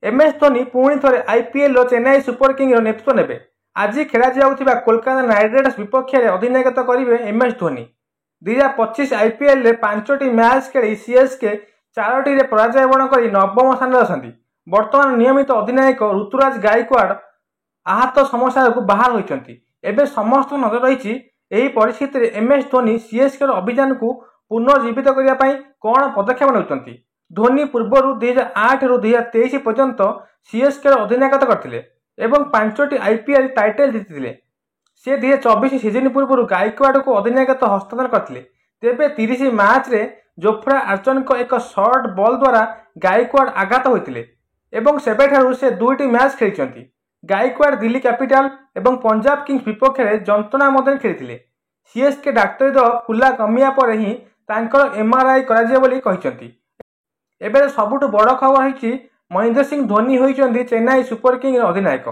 MS Dhoni पुणी थे IPL Chennai super Kings नेतृत्व नेबे। आज खेला कोलकाता नाइट राइडर्स विपक्ष में अधिनायकत्व करेंगे एमएस धोनी। 2025 आईपीएल रे 5टी मैच खेली सीएसके 4टी पराजय बरण कर नवम स्थान अच्छा। बर्तमान नियमित अधिनायक ऋतुराज गायकवाड़ आहत समस्या बाहर होती। एवं समस्त नजर रही परिस्थिति में एमएस धोनी सीएसके अभियान को पुनर्जीवित करने कौन पदक्षेप नेउछंती। धोनी पूर्वर 2008 ରୁ 2023 पर्यंत सीएसके अधिनायकत्व करथिले एवं 5टी आईपीएल टाइटल जीतिले। से 2024 सीजन पूर्व गायकवाड़ को अधिनायकत्व हस्तांतर करथिले। तेबे 30 मैच रे जोफ्रा आर्चर को एक शॉर्ट बॉल द्वारा गायकवाड़ आघात होइतिले एवं सेबेठारु से 2टी मैच खेलिचंती। गायकवाड़ दिल्ली कैपिटल एवं पंजाब किंग्स विपक्ष में जंत्रणा मध्य खेलिथिले। सीएसके डाक्तरी दल खुला कमिया पर ही तांकर एमआरआई कराजियो बोली कहिसंती। एबे सबुठु बड़ खबर है महेंद्र सिंह धोनी होइचंती चेन्नई सुपर किंग्स अधिनायक।